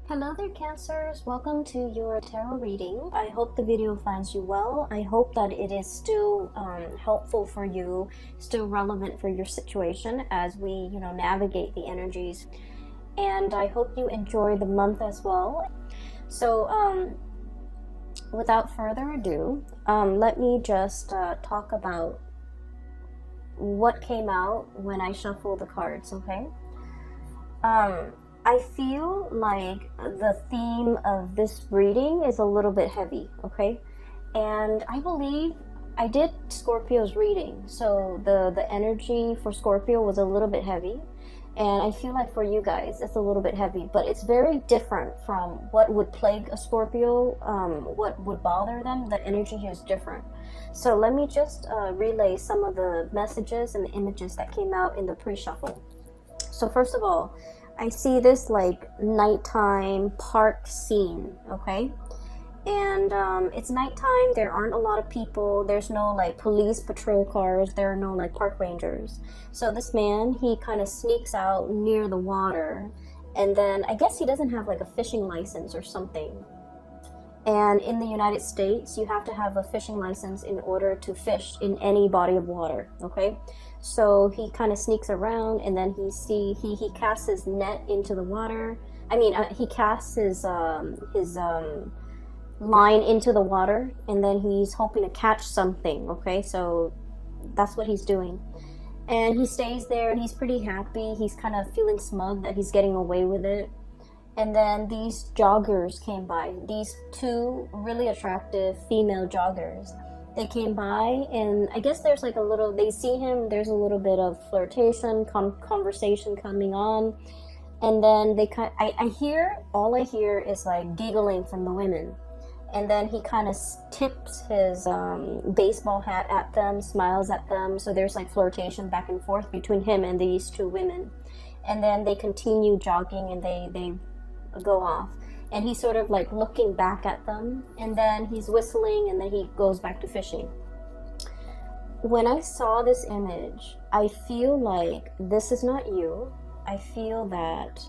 Hello there, Cancers. Welcome to your tarot reading. I hope the video finds you well. I hope that it is still helpful for you, still relevant for your situation as we, navigate the energies. And I hope you enjoy the month as well. So, without further ado, let me just talk about what came out when I shuffled the cards, okay? I feel like the theme of this reading is a little bit heavy, okay? And I believe I did Scorpio's reading, so the energy for Scorpio was a little bit heavy. And I feel like for you guys, it's a little bit heavy, but it's very different from what would plague a Scorpio, what would bother them. The energy here is different. So let me just relay some of the messages and the images that came out in the pre-shuffle. So first of all, I see this like nighttime park scene, okay? And it's nighttime, there aren't a lot of people, there's no like police patrol cars, there are no like park rangers. So this man, he kind of sneaks out near the water, and then I guess he doesn't have like a fishing license or something. And in the United States, you have to have a fishing license in order to fish in any body of water, okay? So he kind of sneaks around, and then he casts his net into the water. I mean, he casts his line into the water, and then he's hoping to catch something, okay? So that's what he's doing. And he stays there, and he's pretty happy. He's kind of feeling smug that he's getting away with it. And then these joggers came by, these two really attractive female joggers. They came by, and I guess there's like a little, they see him, there's a little bit of flirtation, conversation coming on. And then all I hear is like giggling from the women. And then he kind of tips his baseball hat at them, smiles at them. So there's like flirtation back and forth between him and these two women. And then they continue jogging, and they go off. And he's sort of like looking back at them, and then he's whistling, and then he goes back to fishing. When I saw this image, I feel like this is not you. I feel that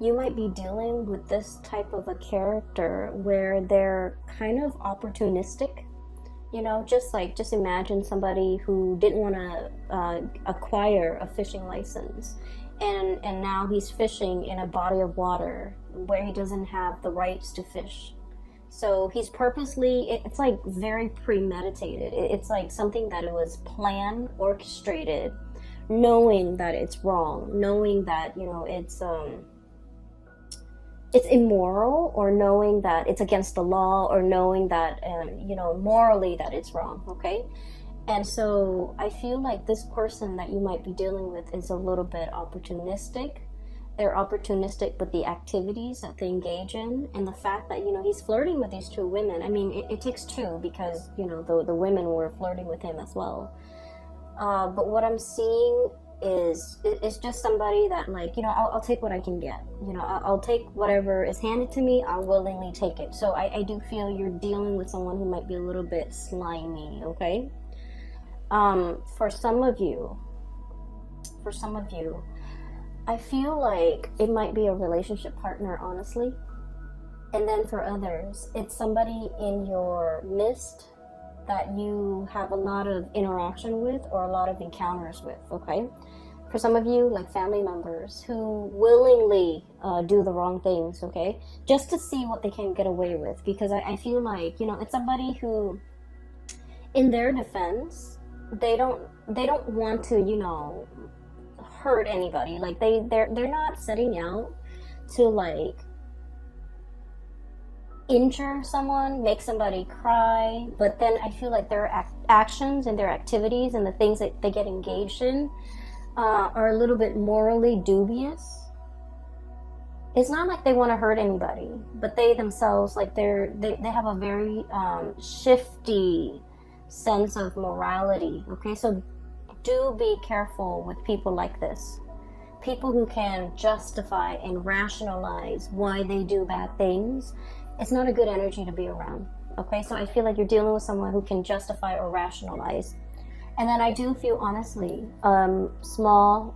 you might be dealing with this type of a character where they're kind of opportunistic. Just imagine somebody who didn't want to acquire a fishing license, and now he's fishing in a body of water where he doesn't have the rights to fish. So he's purposely, it's like very premeditated. It's like something that it was planned, orchestrated, knowing that it's wrong, knowing that, it's immoral, or knowing that it's against the law, or knowing that, morally that it's wrong, okay? And so I feel like this person that you might be dealing with is a little bit opportunistic. They're opportunistic with the activities that they engage in, and the fact that, he's flirting with these two women. I mean, it takes two, because, the women were flirting with him as well. But what I'm seeing is just somebody that, like, I'll take what I can get. I'll take whatever is handed to me. I'll willingly take it. So I do feel you're dealing with someone who might be a little bit slimy, okay? For some of you, I feel like it might be a relationship partner, honestly. And then for others, it's somebody in your midst that you have a lot of interaction with, or a lot of encounters with, okay? For some of you, like family members who willingly do the wrong things, okay? Just to see what they can get away with. Because I feel like, it's somebody who, in their defense, they don't want to, hurt anybody. Like they're not setting out to like injure someone, make somebody cry, but then I feel like their actions and their activities and the things that they get engaged in are a little bit morally dubious. It's not like they want to hurt anybody, but they themselves, like they have a very shifty sense of morality, okay? So do be careful with people like this. People who can justify and rationalize why they do bad things. It's not a good energy to be around, okay? So I feel like you're dealing with someone who can justify or rationalize. And then I do feel, honestly, small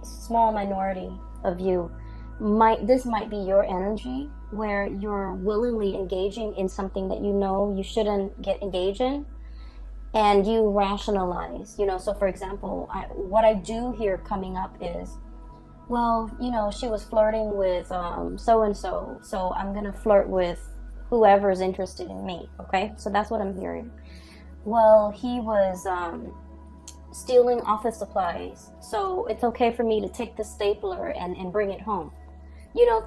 minority of you this might be your energy where you're willingly engaging in something that you know you shouldn't get engaged in, and you rationalize, so for example, what I do here coming up is, well, she was flirting with so and so, so I'm gonna flirt with whoever's interested in me. Okay, so that's what I'm hearing. Well, he was stealing office supplies, so it's okay for me to take the stapler and bring it home.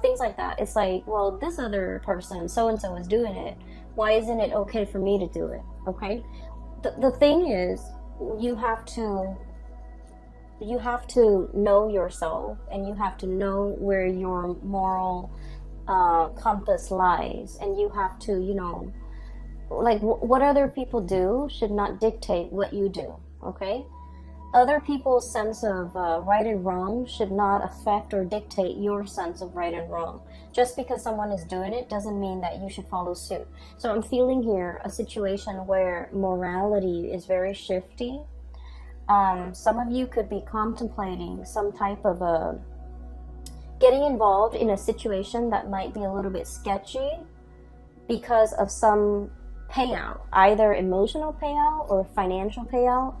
Things like that. It's like, well, this other person, so and so, is doing it. Why isn't it okay for me to do it? Okay. The thing is, you have to know yourself, and you have to know where your moral compass lies, and you have to, like, what other people do should not dictate what you do. Okay. Other people's sense of right and wrong should not affect or dictate your sense of right and wrong. Just because someone is doing it doesn't mean that you should follow suit. So I'm feeling here a situation where morality is very shifty. Some of you could be contemplating some type of getting involved in a situation that might be a little bit sketchy because of some payout, either emotional payout or financial payout.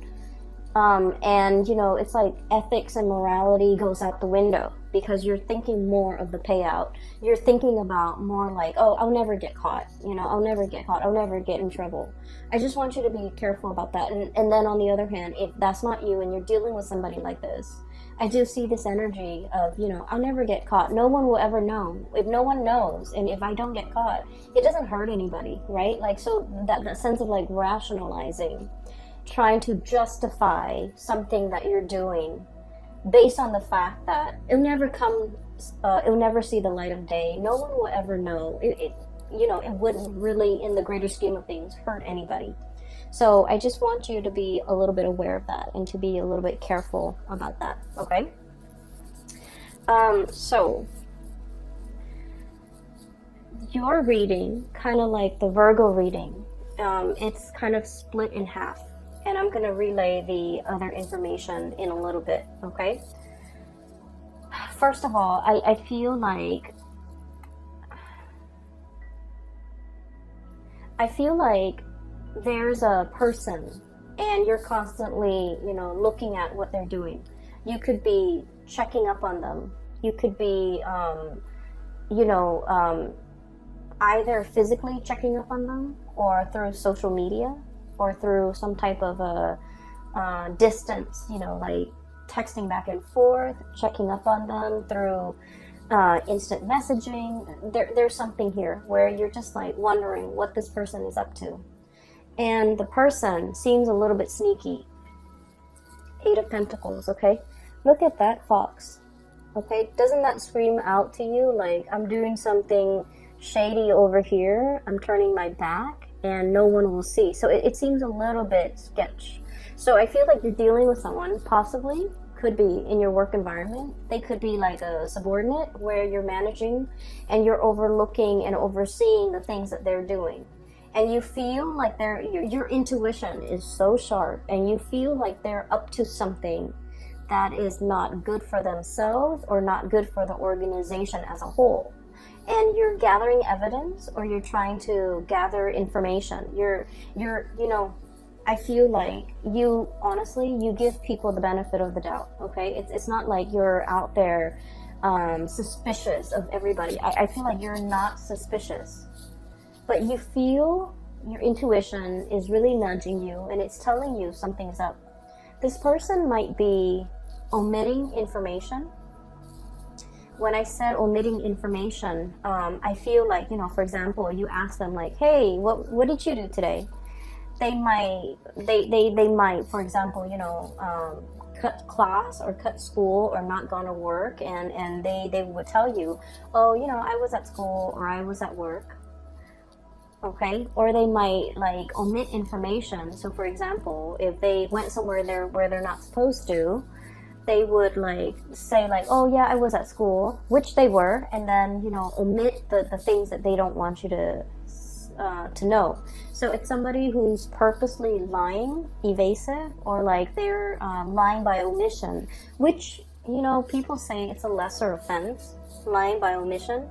And it's like ethics and morality goes out the window because you're thinking more of the payout. You're thinking about more like, oh, I'll never get caught. I'll never get caught. I'll never get in trouble. I just want you to be careful about that. And then on the other hand, if that's not you and you're dealing with somebody like this, I do see this energy of, I'll never get caught. No one will ever know. If no one knows, and if I don't get caught, it doesn't hurt anybody, right? Like, so that sense of like rationalizing, trying to justify something that you're doing based on the fact that it'll never see the light of day. No one will ever know. It wouldn't really, in the greater scheme of things, hurt anybody. So I just want you to be a little bit aware of that and to be a little bit careful about that. Okay. So your reading, kind of like the Virgo reading, it's kind of split in half. And I'm going to relay the other information in a little bit, okay? First of all, I feel like there's a person and you're constantly, looking at what they're doing. You could be checking up on them. You could be, either physically checking up on them or through social media, or through some type of a distance, like texting back and forth, checking up on them through instant messaging. There's something here where you're just like wondering what this person is up to. And the person seems a little bit sneaky. 8 of Pentacles, okay? Look at that, Fox. Okay, doesn't that scream out to you like, I'm doing something shady over here, I'm turning my back, and no one will see. So it seems a little bit sketch. So I feel like you're dealing with someone, possibly, could be in your work environment. They could be like a subordinate where you're managing and you're overlooking and overseeing the things that they're doing. And you feel like your intuition is so sharp, and you feel like they're up to something that is not good for themselves or not good for the organization as a whole. And you're gathering evidence, or you're trying to gather information. I feel like you, honestly, you give people the benefit of the doubt, okay? It's not like you're out there suspicious of everybody. I feel like you're not suspicious. But you feel your intuition is really nudging you, and it's telling you something's up. This person might be omitting information. When I said omitting information, I feel like, for example, you ask them like, hey, what did you do today? They might, for example, cut class or cut school or not gone to work, and they would tell you, oh, I was at school or I was at work. Okay, or they might like omit information. So for example, if they went somewhere where they're not supposed to, they would like say like, oh yeah, I was at school, which they were, and then omit the things that they don't want you to know. So it's somebody who's purposely lying, evasive, or like they're lying by omission, which people say it's a lesser offense. lying by omission,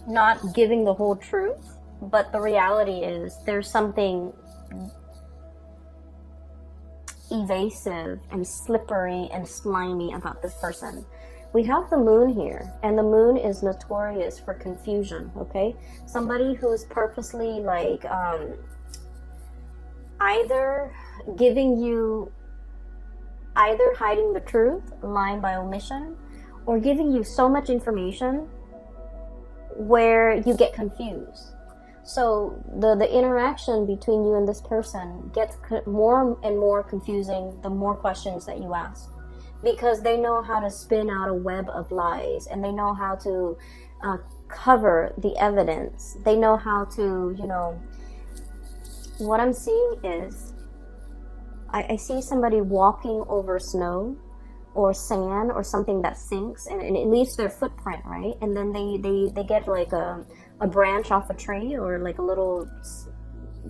not giving the whole truth. But the reality is there's something evasive and slippery and slimy about this person. We have the moon here, and the moon is notorious for confusion, okay? Somebody who's purposely like either hiding the truth, lying by omission, or giving you so much information where you get confused. So the interaction between you and this person gets more and more confusing the more questions that you ask, because they know how to spin out a web of lies, and they know how to cover the evidence. They know how to, what I'm seeing is I see somebody walking over snow or sand or something that sinks, and it leaves their footprint, right? And then they get like a branch off a tree, or like a little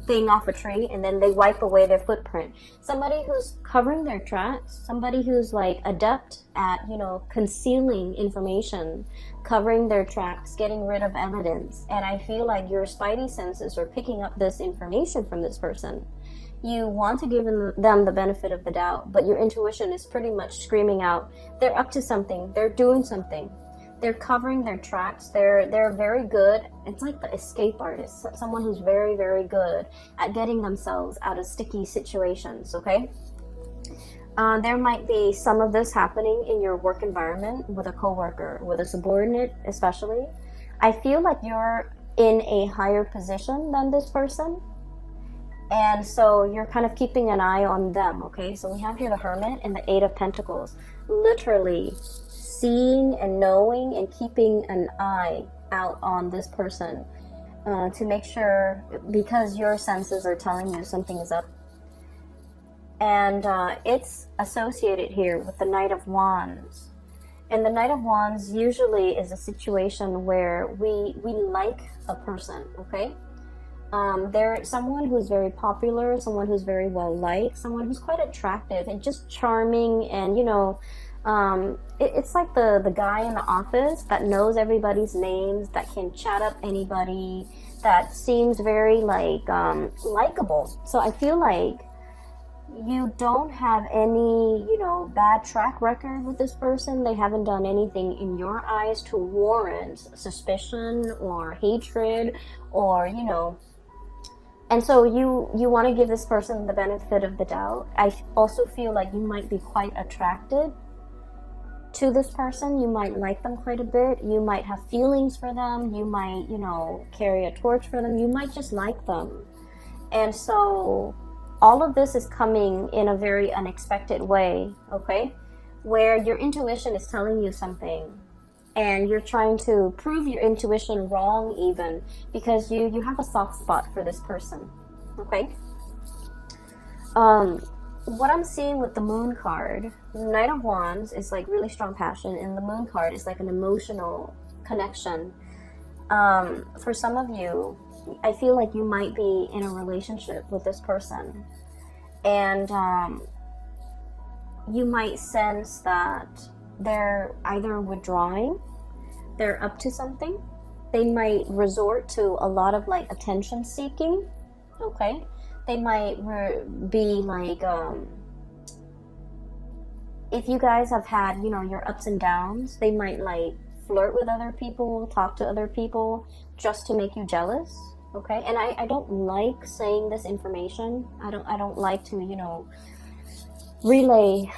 thing off a tree, and then they wipe away their footprint. Somebody who's covering their tracks, somebody who's like adept at, concealing information, covering their tracks, getting rid of evidence. And I feel like your spidey senses are picking up this information from this person. You want to give them the benefit of the doubt, but your intuition is pretty much screaming out, they're up to something, they're doing something. They're covering their tracks. They're very good. It's like the escape artist, someone who's very, very good at getting themselves out of sticky situations, okay? There might be some of this happening in your work environment with a coworker, with a subordinate especially. I feel like you're in a higher position than this person, and so you're kind of keeping an eye on them, okay? So we have here the Hermit and the Eight of Pentacles. Literally seeing and knowing and keeping an eye out on this person to make sure, because your senses are telling you something is up. And it's associated here with the Knight of Wands. And the Knight of Wands usually is a situation where we like a person, okay? They're someone who's very popular, someone who's very well liked, someone who's quite attractive and just charming, and it's like the guy in the office that knows everybody's names, that can chat up anybody, that seems very likable. So I feel like you don't have any bad track record with this person. They haven't done anything in your eyes to warrant suspicion or hatred, or and so you want to give this person the benefit of the doubt. I also feel like you might be quite attracted to this person. You might like them quite a bit. You might have feelings for them. You might, carry a torch for them. You might just like them. And so all of this is coming in a very unexpected way, okay? Where your intuition is telling you something, and you're trying to prove your intuition wrong even, because you have a soft spot for this person, okay? What I'm seeing with the Moon card, the Knight of Wands is like really strong passion, and the Moon card is like an emotional connection. For some of you, I feel like you might be in a relationship with this person, and you might sense that they're either withdrawing, they're up to something, they might resort to a lot of like attention seeking, okay? They might be like, if you guys have had, your ups and downs, they might like flirt with other people, talk to other people just to make you jealous, okay? And I don't like saying this information. I don't like to, relay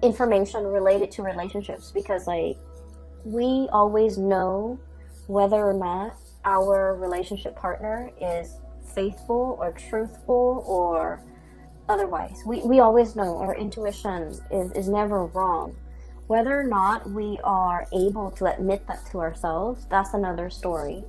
information related to relationships, because like we always know whether or not our relationship partner is faithful or truthful or otherwise. We always know. Our intuition is never wrong. Whether or not we are able to admit that to ourselves, that's another story.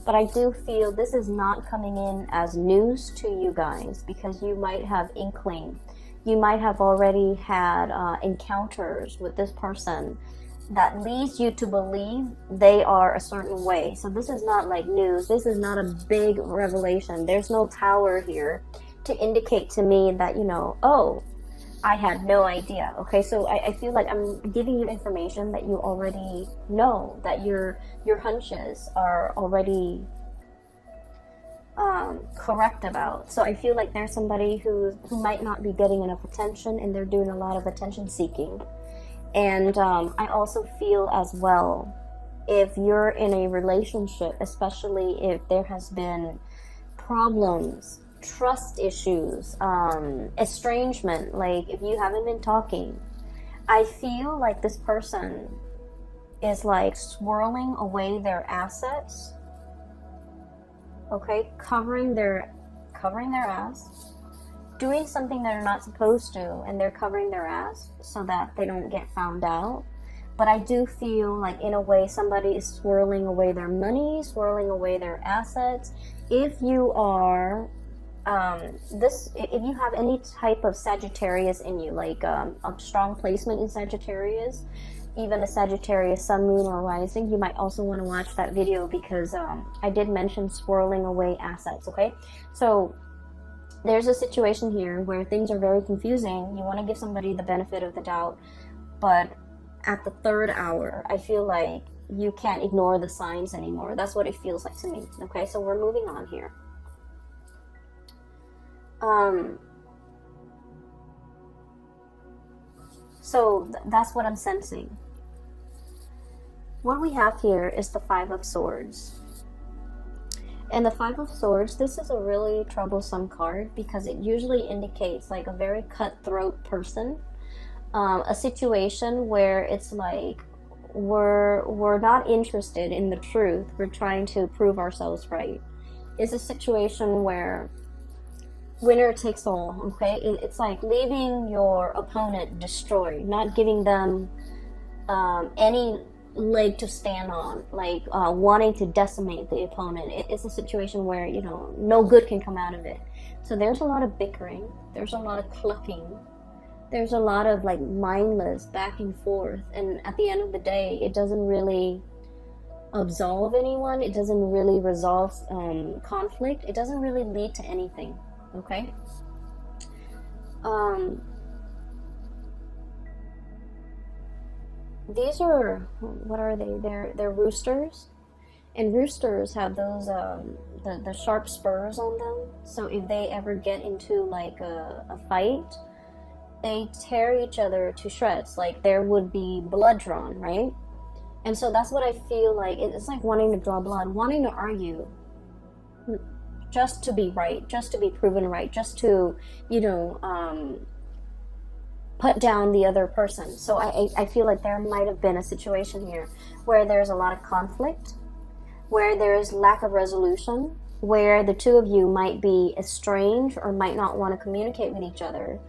But I do feel this is not coming in as news to you guys, because you might have inkling. You might have already had encounters with this person that leads you to believe they are a certain way. So this is not like news. This is not a big revelation. There's no tower here to indicate to me that, I had no idea. Okay, so I feel like I'm giving you information that you already know, that your hunches are already correct about. So I feel like there's somebody who might not be getting enough attention, and they're doing a lot of attention seeking. And I also feel as well, if you're in a relationship, especially if there has been problems, trust issues, estrangement, like if you haven't been talking, I feel like this person is like swirling away their assets, okay, covering their ass, doing something they're not supposed to, and they're covering their ass so that they don't get found out. But I do feel like, in a way, somebody is swirling away their money, swirling away their assets. If you are if you have any type of Sagittarius in you, like a strong placement in Sagittarius, even a Sagittarius sun, moon, or rising, you might also want to watch that video, because I did mention swirling away assets. Okay, so there's a situation here where things are very confusing. You want to give somebody the benefit of the doubt, but at the third hour, I feel like you can't ignore the signs anymore. That's what it feels like to me. Okay, so we're moving on here. So that's what I'm sensing. What we have here is the Five of Swords. And the Five of Swords, this is a really troublesome card, because it usually indicates like a very cutthroat person. A situation where it's like we're not interested in the truth. We're trying to prove ourselves right. It's a situation where winner takes all, okay? It's like leaving your opponent destroyed, not giving them any leg to stand on, like wanting to decimate the opponent. It's a situation where, you know, no good can come out of it. So there's a lot of bickering, there's a lot of clucking, there's a lot of like mindless back and forth, and at the end of the day, it doesn't really absolve anyone, it doesn't really resolve conflict, it doesn't really lead to anything. Okay. These are, what are they? They're roosters, and roosters have those the sharp spurs on them. So if they ever get into like a fight, they tear each other to shreds. Like there would be blood drawn, right? And so that's what I feel like. It's like wanting to draw blood, wanting to argue, just to be right, just to be proven right, just to, you know, put down the other person. So I feel like there might have been a situation here where there's a lot of conflict, where there's lack of resolution, where the two of you might be estranged or might not want to communicate with each other,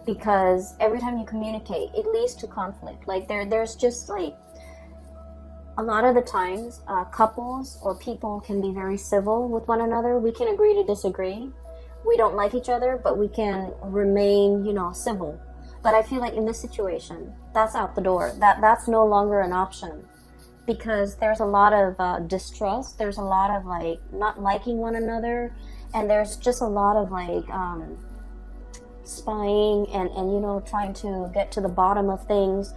because every time you communicate, it leads to conflict. Like there's just like, a lot of the times, couples or people can be very civil with one another. We can agree to disagree. We don't like each other, but we can remain, you know, civil. But I feel like in this situation, that's out the door. That's no longer an option, because there's a lot of distrust. There's a lot of like not liking one another, and there's just a lot of like spying and you know, trying to get to the bottom of things.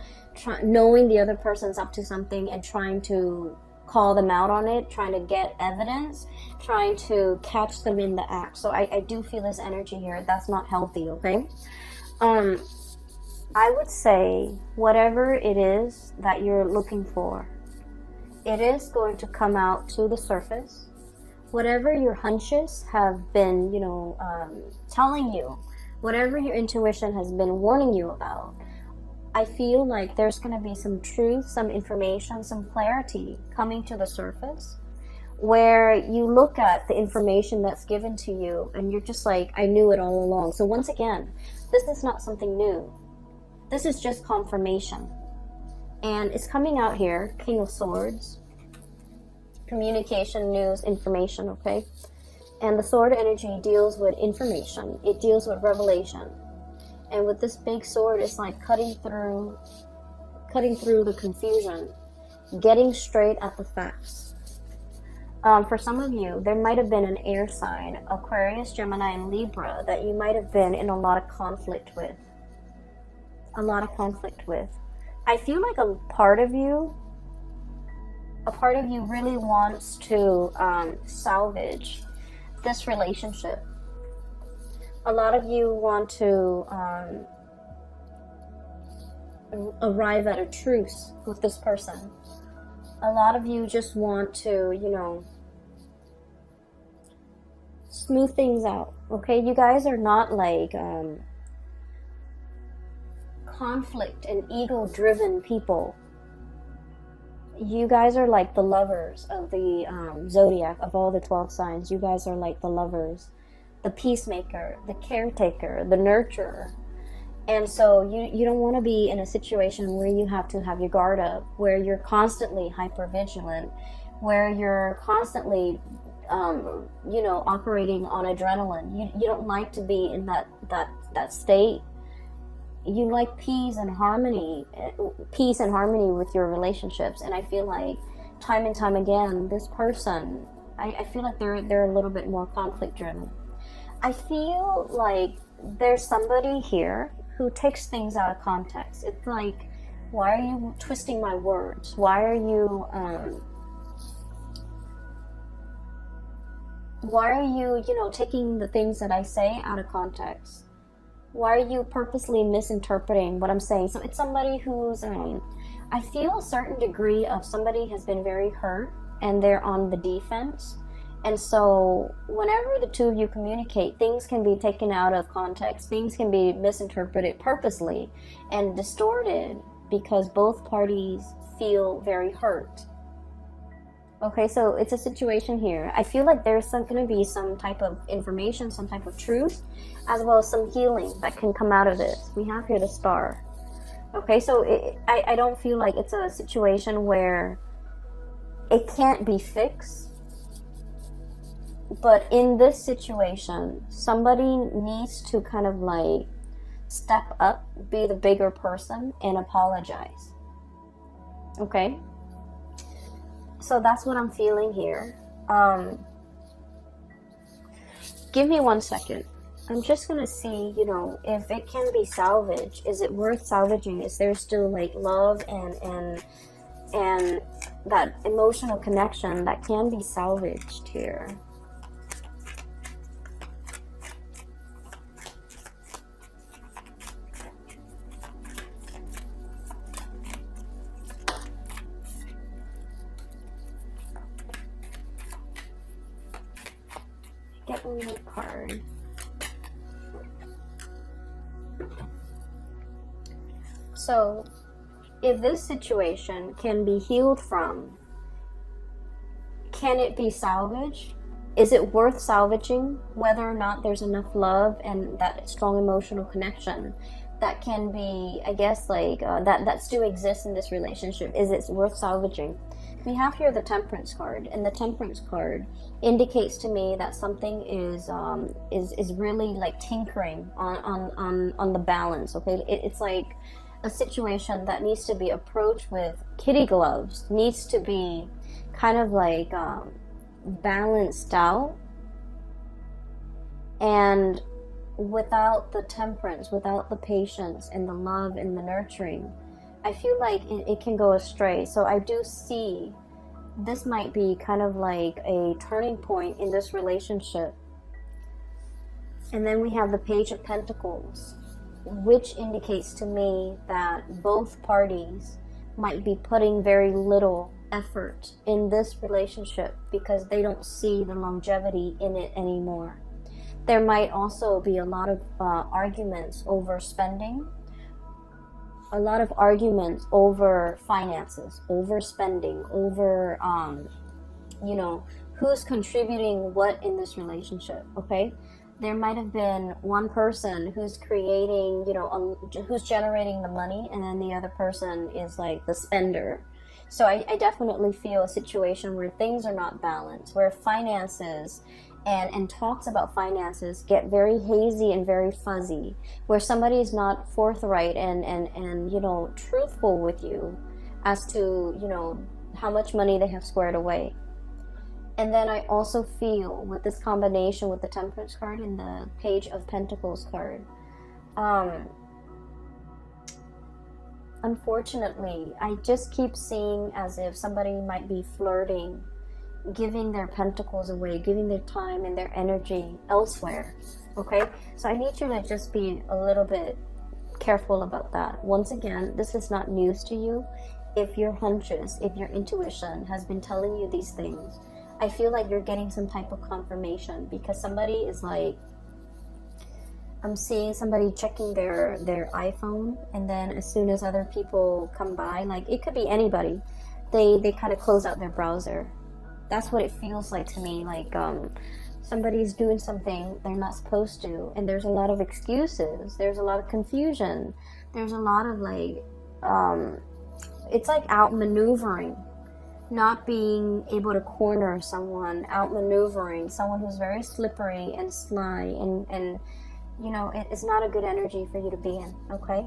Knowing the other person's up to something and trying to call them out on it, trying to get evidence, trying to catch them in the act. So I do feel this energy here. That's not healthy, okay? I would say whatever it is that you're looking for, it is going to come out to the surface. Whatever your hunches have been, you know, telling you, whatever your intuition has been warning you about, I feel like there's going to be some truth, some information, some clarity coming to the surface, where you look at the information that's given to you and you're just like, I knew it all along. So once again, this is not something new. This is just confirmation. And it's coming out here, King of Swords, communication, news, information, okay? And the sword energy deals with information. It deals with revelation. And with this big sword, it's like cutting through the confusion, getting straight at the facts. For some of you, there might have been an air sign, Aquarius, Gemini, and Libra, that you might have been in a lot of conflict with. a lot of conflict with. I feel like a part of you really wants to salvage this relationship. A lot of you want to arrive at a truce with this person. A lot of you just want to, you know, smooth things out. Okay, you guys are not like conflict and ego driven people. You guys are like the lovers of the zodiac, of all the 12 signs. You guys are like the lovers, the peacemaker, the caretaker, the nurturer. And so you don't want to be in a situation where you have to have your guard up, where you're constantly hypervigilant, where you're constantly you know, operating on adrenaline. You don't like to be in that state. You like peace and harmony with your relationships. And I feel like time and time again, this person, I feel like they're a little bit more conflict driven. I feel like there's somebody here who takes things out of context. It's like, why are you twisting my words? Why are you you know, taking the things that I say out of context? Why are you purposely misinterpreting what I'm saying? So it's somebody who's I feel a certain degree of somebody has been very hurt and they're on the defense. And so whenever the two of you communicate, things can be taken out of context. Things can be misinterpreted purposely and distorted because both parties feel very hurt. Okay, so it's a situation here. I feel like there's going to be some type of information, some type of truth, as well as some healing that can come out of this. We have here the Star. Okay, so I don't feel like it's a situation where it can't be fixed. But in this situation, somebody needs to kind of like step up, be the bigger person, and apologize. Okay? So that's what I'm feeling here. Give me 1 second. I'm just gonna see, you know, if it can be salvaged. Is it worth salvaging? Is there still like love and that emotional connection that can be salvaged here? Get one more card. So, if this situation can be healed from, can it be salvaged? Is it worth salvaging? Whether or not there's enough love and that strong emotional connection that can be, I guess, like that still exists in this relationship. Is it worth salvaging? We have here the Temperance card, and the Temperance card indicates to me that something is really like tinkering on the balance. Okay, it's like a situation that needs to be approached with kitty gloves, needs to be kind of like balanced out, and without the temperance, without the patience and the love and the nurturing, I feel like it can go astray. So I do see this might be kind of like a turning point in this relationship. And then we have the Page of Pentacles, which indicates to me that both parties might be putting very little effort in this relationship because they don't see the longevity in it anymore. There might also be a lot of arguments over spending, a lot of arguments over finances, over spending, over, you know, who's contributing what in this relationship, okay? There might have been one person who's creating, you know, who's generating the money, and then the other person is like the spender. So I definitely feel a situation where things are not balanced, where finances and talks about finances get very hazy and very fuzzy, where somebody is not forthright and you know, truthful with you as to, you know, how much money they have squared away. And then I also feel with this combination with the Temperance card and the Page of Pentacles card, unfortunately, I just keep seeing as if somebody might be flirting, giving their pentacles away, giving their time and their energy elsewhere. Okay, so I need you to just be a little bit careful about that. Once again, this is not news to you. If your hunches, if your intuition has been telling you these things, I feel like you're getting some type of confirmation, because somebody is like, I'm seeing somebody checking their iPhone, and then as soon as other people come by, like it could be anybody, they kind of close out their browser. That's what it feels like to me. Like somebody's doing something they're not supposed to, and there's a lot of excuses, there's a lot of confusion, there's a lot of like it's like outmaneuvering, not being able to corner someone, outmaneuvering someone who's very slippery and sly, and you know, it's not a good energy for you to be in. Okay,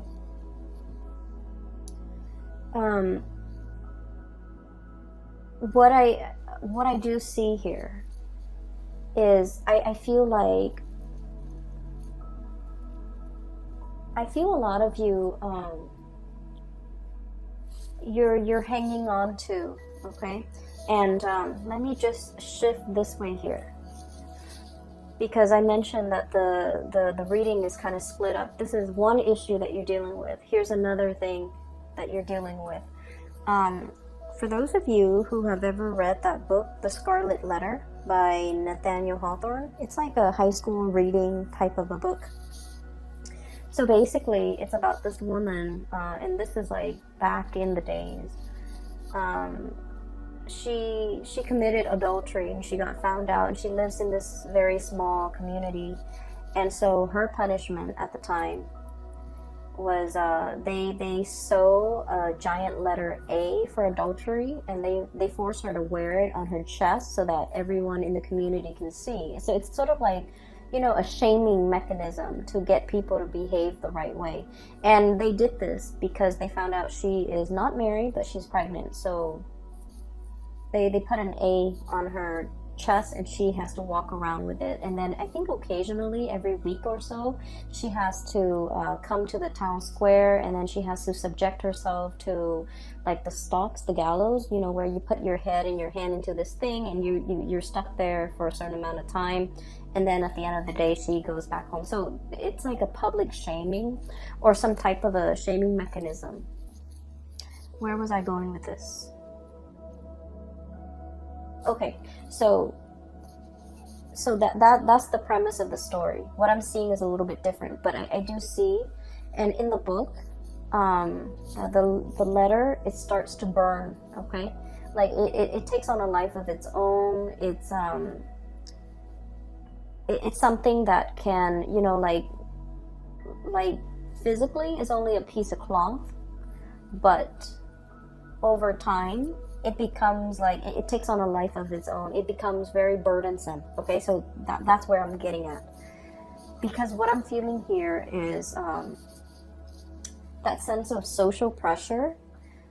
what I do see here is I feel like a lot of you you're hanging on to, okay? And let me just shift this way here, because I mentioned that the reading is kind of split up. This is one issue that you're dealing with. Here's another thing that you're dealing with. For those of you who have ever read that book, The Scarlet Letter by Nathaniel Hawthorne, it's like a high school reading type of a book. So basically, it's about this woman, and this is like back in the days. She committed adultery, and she got found out, and she lives in this very small community. And so her punishment at the time was they sew a giant letter A for adultery, and they force her to wear it on her chest so that everyone in the community can see. So it's sort of like, you know, a shaming mechanism to get people to behave the right way. And they did this because they found out she is not married, but she's pregnant. So they put an A on her chest, and she has to walk around with it. And then I think occasionally, every week or so, she has to come to the town square, and then she has to subject herself to like the stocks, the gallows, you know, where you put your head and your hand into this thing, and you're stuck there for a certain amount of time. And then at the end of the day, she goes back home. So it's like a public shaming, or some type of a shaming mechanism. Where was I going with this? Okay, so that's the premise of the story. What I'm seeing is a little bit different, but I do see, and in the book, the letter, it starts to burn. Okay, like it takes on a life of its own. It's something that can, you know, like physically is only a piece of cloth, but over time it becomes like, it takes on a life of its own. It becomes very burdensome. Okay, so that's where I'm getting at, because what I'm feeling here is that sense of social pressure,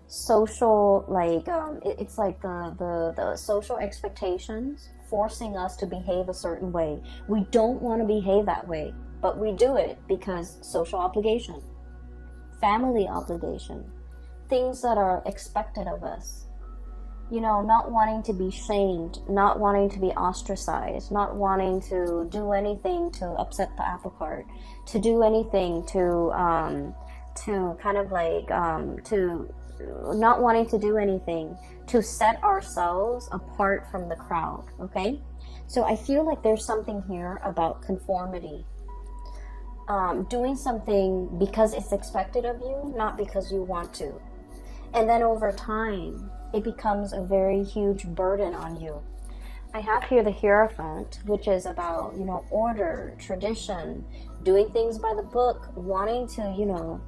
social, like it's like the social expectations forcing us to behave a certain way. We don't want to behave that way, but we do it because social obligation, family obligation, things that are expected of us. You know, not wanting to be shamed, not wanting to be ostracized, not wanting to do anything to upset the apple cart, to do anything to kind of like, to not wanting to do anything to set ourselves apart from the crowd. Okay, so I feel like there's something here about conformity, doing something because it's expected of you, not because you want to. And then over time, it becomes a very huge burden on you. I have here the Hierophant, which is about, you know, order, tradition, doing things by the book, wanting to, you know,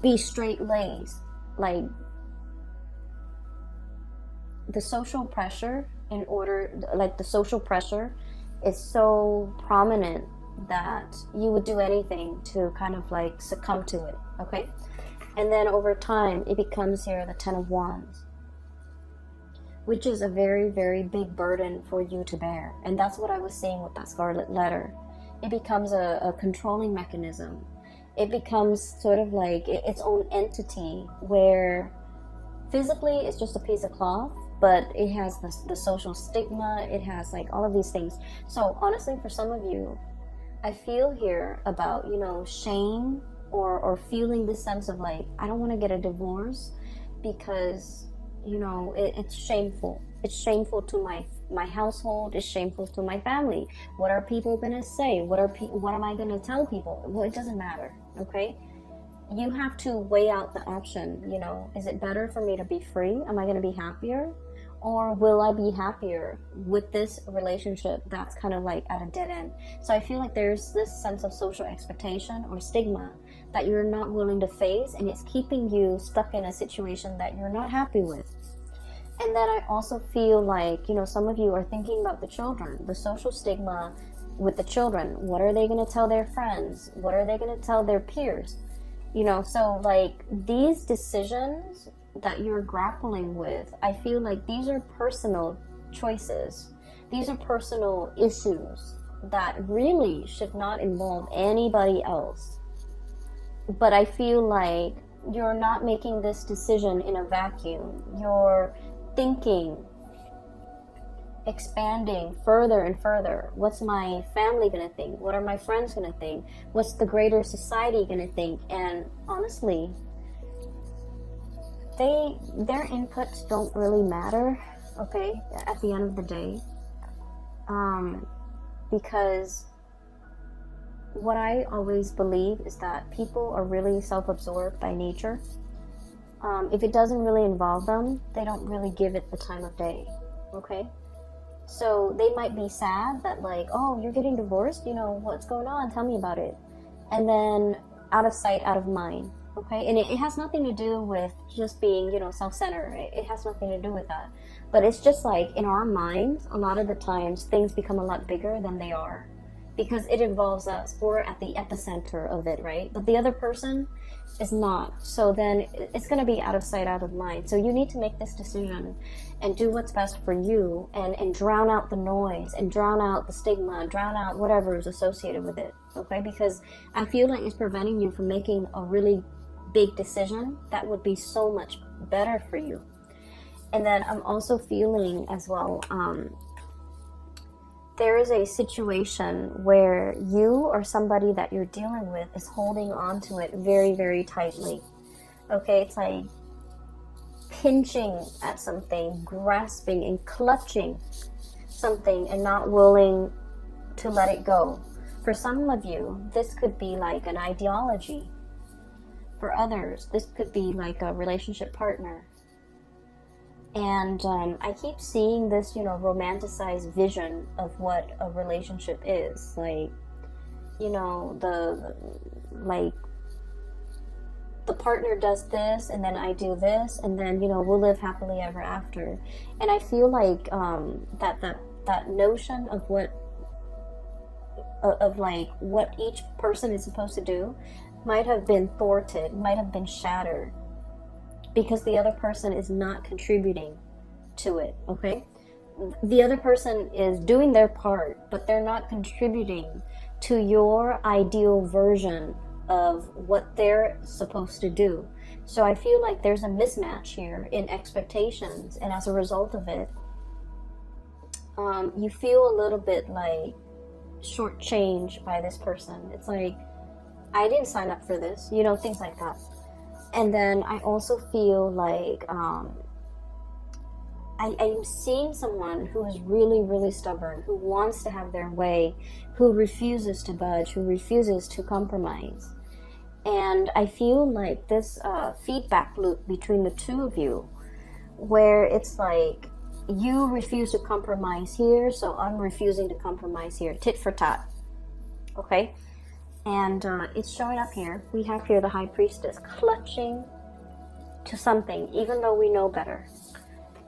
be straight-laced. Like, the social pressure the social pressure is so prominent that you would do anything to kind of like succumb to it. Okay, and then over time it becomes here the Ten of Wands, which is a very, very big burden for you to bear. And that's what I was saying with that Scarlet Letter. It becomes a controlling mechanism. it becomes sort of like its own entity, where physically it's just a piece of cloth, but it has the social stigma, it has like all of these things. So honestly, for some of you, I feel here about, you know, shame, or feeling this sense of like, I don't want to get a divorce because, you know, it's shameful. It's shameful to my household. It's shameful to my family. What are people gonna say? What am I gonna tell people? Well, it doesn't matter. Okay, you have to weigh out the option. You know, is it better for me to be free? Am I gonna be happier, or will I be happier with this relationship that's kind of like at a dead end? So I feel like there's this sense of social expectation or stigma that you're not willing to face, and it's keeping you stuck in a situation that you're not happy with. And then I also feel like, you know, some of you are thinking about the children, the social stigma with the children. What are they going to tell their friends? What are they going to tell their peers? You know, so like these decisions that you're grappling with, I feel like these are personal choices. These are personal issues that really should not involve anybody else. But I feel like you're not making this decision in a vacuum. You're thinking, expanding further and further. What's my family gonna think? What are my friends gonna think? What's the greater society gonna think? And honestly, their inputs don't really matter, okay, at the end of the day. Because what I always believe is that people are really self-absorbed by nature. If it doesn't really involve them, they don't really give it the time of day, okay? So they might be sad that like, oh, you're getting divorced, you know, what's going on? Tell me about it. And then out of sight, out of mind, okay? And it has nothing to do with just being, you know, self-centered. It has nothing to do with that. But it's just like in our minds, a lot of the times things become a lot bigger than they are, because it involves us. We're at the epicenter of it, right? But the other person is not. So then it's going to be out of sight, out of mind. So you need to make this decision and do what's best for you, and drown out the noise, and drown out the stigma, drown out whatever is associated with it, okay? Because I feel like it's preventing you from making a really big decision that would be so much better for you. And then I'm also feeling as well, there is a situation where you or somebody that you're dealing with is holding on to it very, very tightly. Okay, it's like pinching at something, grasping and clutching something and not willing to let it go. For some of you, this could be like an ideology. For others, this could be like a relationship partner. And I keep seeing this, you know, romanticized vision of what a relationship is. Like, you know, the partner does this, and then I do this, and then, you know, we'll live happily ever after. And I feel like that notion of what each person is supposed to do might have been thwarted, might have been shattered, because the other person is not contributing to it, okay? The other person is doing their part, but they're not contributing to your ideal version of what they're supposed to do. So I feel like there's a mismatch here in expectations, and as a result of it, you feel a little bit like shortchanged by this person. It's like, I didn't sign up for this, you know, things like that. And then I also feel like I'm seeing someone who is really, really stubborn, who wants to have their way, who refuses to budge, who refuses to compromise. And I feel like this feedback loop between the two of you, where it's like, you refuse to compromise here, so I'm refusing to compromise here. Tit for tat. Okay? And it's showing up here. We have here the High Priestess clutching to something, even though we know better.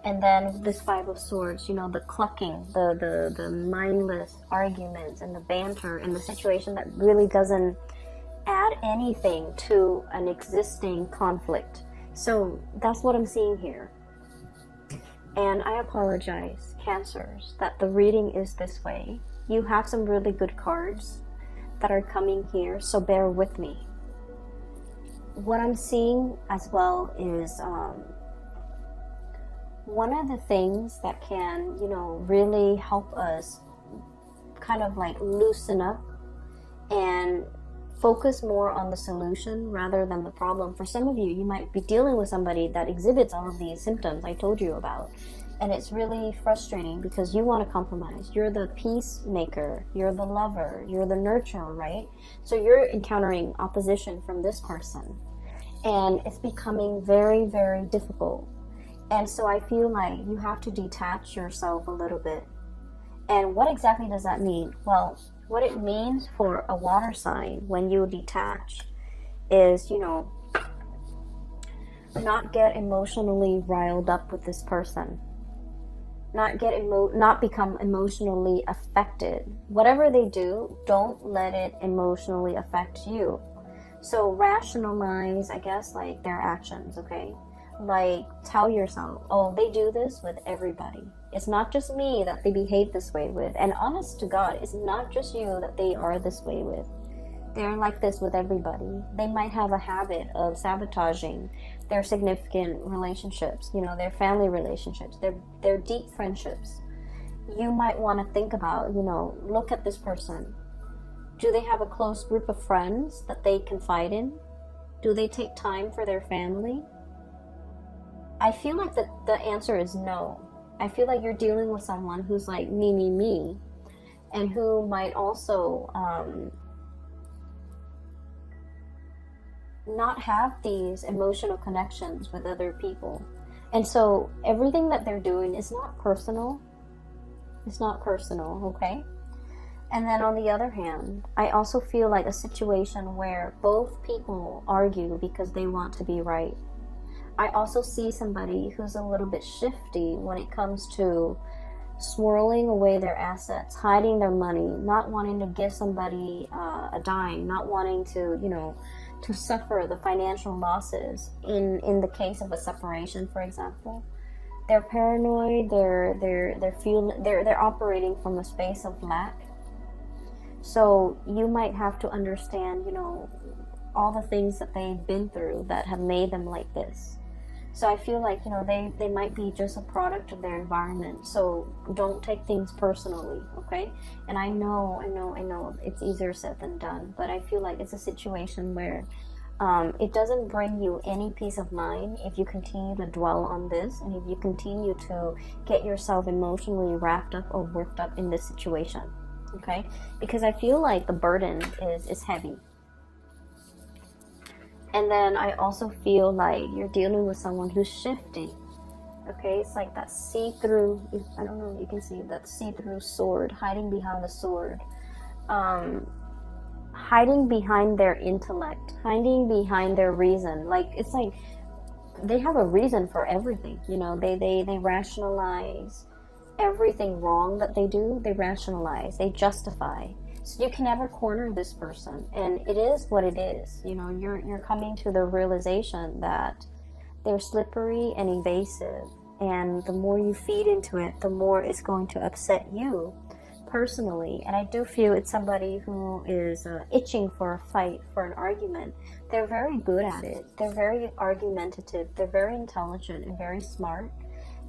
And then this Five of Swords, you know, the clucking, the mindless arguments and the banter and the situation that really doesn't add anything to an existing conflict. So that's what I'm seeing here. And I apologize, Cancers, that the reading is this way. You have some really good cards that are coming here, so bear with me. what I'm seeing as well is one of the things that can, really help us kind of like loosen up and focus more on the solution rather than the problem. For some of you, you might be dealing with somebody that exhibits all of these symptoms I told you about. And it's really frustrating because you want to compromise. You're the peacemaker, you're the lover, you're the nurturer, right? So you're encountering opposition from this person. And it's becoming very, very difficult. And so I feel like you have to detach yourself a little bit. And what exactly does that mean? Well, what it means for a water sign when you detach is, not get emotionally riled up with this person. Not become emotionally affected. Whatever they do, don't let it emotionally affect you. So rationalize, I guess, like their actions, okay? Like tell yourself, oh, they do this with everybody. It's not just me that they behave this way with. And honest to God, it's not just you that they are this way with. They're like this with everybody. They might have a habit of sabotaging their significant relationships, their family relationships, their deep friendships. You might want to think about, look at this person. Do they have a close group of friends that they confide in? Do they take time for their family? I feel like the answer is no. I feel like you're dealing with someone who's like me, and who might also not have these emotional connections with other people. And so everything that they're doing is not personal. It's not personal, okay? And then on the other hand, I also feel like a situation where both people argue because they want to be right. I also see somebody who's a little bit shifty when it comes to swirling away their assets, hiding their money, not wanting to give somebody a dime, not wanting to, to suffer the financial losses in the case of a separation, for example. They're paranoid. They're operating from a space of lack. So you might have to understand, all the things that they've been through that have made them like this. So I feel like, they might be just a product of their environment. So don't take things personally, okay? And I know it's easier said than done, but I feel like it's a situation where it doesn't bring you any peace of mind if you continue to dwell on this, and if you continue to get yourself emotionally wrapped up or worked up in this situation, okay? Because I feel like the burden is heavy. And then I also feel like you're dealing with someone who's shifting. Okay, it's like that see-through, I don't know if you can see that see-through sword, hiding behind the sword. Hiding behind their intellect, hiding behind their reason. Like, it's like they have a reason for everything. They rationalize everything wrong that they do. They rationalize, they justify. So you can never corner this person, and it is what it is. You're coming to the realization that they're slippery and evasive, and the more you feed into it, the more it's going to upset you personally. And I do feel it's somebody who is itching for a fight, for an argument. They're very good at it. They're very argumentative. They're very intelligent and very smart,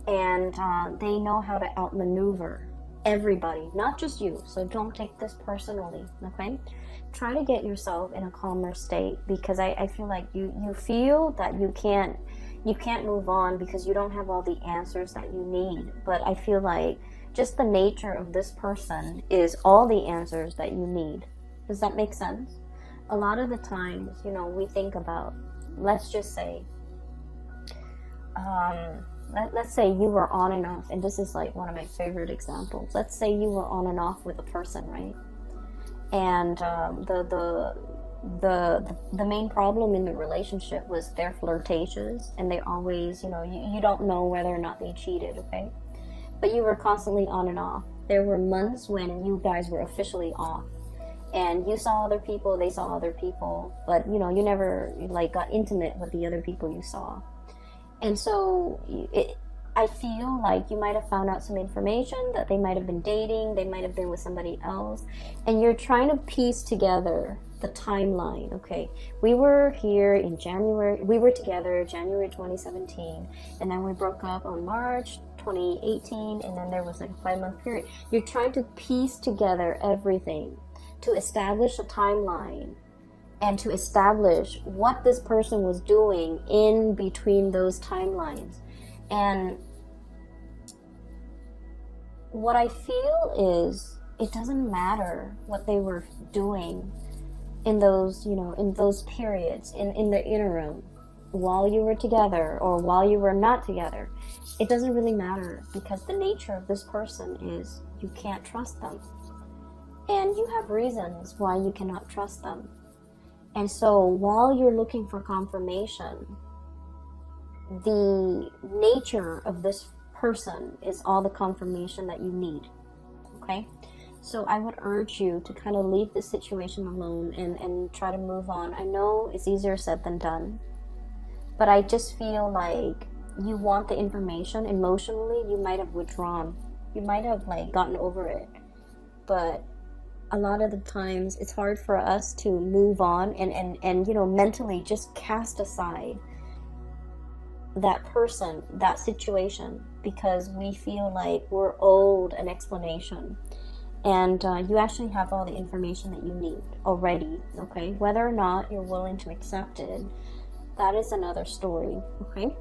and they know how to outmaneuver everybody, not just you. So don't take this personally, okay? Try to get yourself in a calmer state, because I feel like you feel that you can't move on because you don't have all the answers that you need. But I feel like just the nature of this person is all the answers that you need. Does that make sense? A lot of the times, we think about, let's just say, let's say you were on and off, and this is like one of my favorite examples. Let's say you were on and off with a person, right? And the main problem in the relationship was they're flirtatious, and they always, you don't know whether or not they cheated, okay? But you were constantly on and off. There were months when you guys were officially off, and you saw other people, they saw other people, but you never got intimate with the other people you saw. And so I feel like you might have found out some information that they might have been dating, they might have been with somebody else, and you're trying to piece together the timeline. Okay, we were here in January, we were together January 2017, and then we broke up on March 2018, and then there was like a 5-month period. You're trying to piece together everything to establish a timeline and to establish what this person was doing in between those timelines. And what I feel is it doesn't matter what they were doing in those, in those periods, in the interim, while you were together or while you were not together. It doesn't really matter, because the nature of this person is you can't trust them. And you have reasons why you cannot trust them. And so while you're looking for confirmation, the nature of this person is all the confirmation that you need. Okay? So I would urge you to kind of leave this situation alone and try to move on. I know it's easier said than done, but I just feel like you want the information. Emotionally, you might have withdrawn. You might have gotten over it. But a lot of the times it's hard for us to move on and mentally just cast aside that person, that situation, because we feel like we're owed an explanation. And you actually have all the information that you need already. Okay, whether or not you're willing to accept it, that is another story. Okay,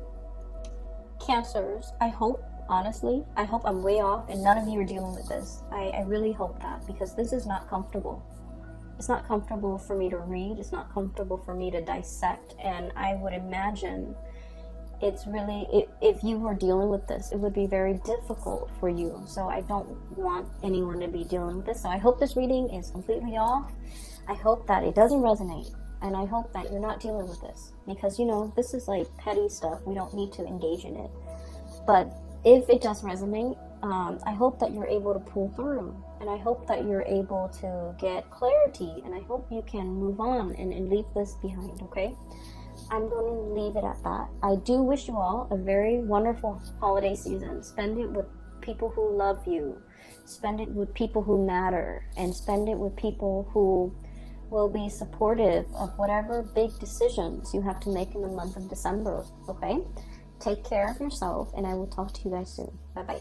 Cancers, I hope, honestly, I hope I'm way off and none of you are dealing with this. I really hope that, because this is not comfortable. It's not comfortable for me to read. It's not comfortable for me to dissect. And I would imagine it's really, if you were dealing with this, it would be very difficult for you. So I don't want anyone to be dealing with this. So I hope this reading is completely off. I hope that it doesn't resonate. And I hope that you're not dealing with this. Because, this is like petty stuff. We don't need to engage in it. But if it does resonate, I hope that you're able to pull through. And I hope that you're able to get clarity. And I hope you can move on and leave this behind, okay? I'm going to leave it at that. I do wish you all a very wonderful holiday season. Spend it with people who love you. Spend it with people who matter. And spend it with people who will be supportive of whatever big decisions you have to make in the month of December, okay? Take care of yourself, and I will talk to you guys soon. Bye-bye.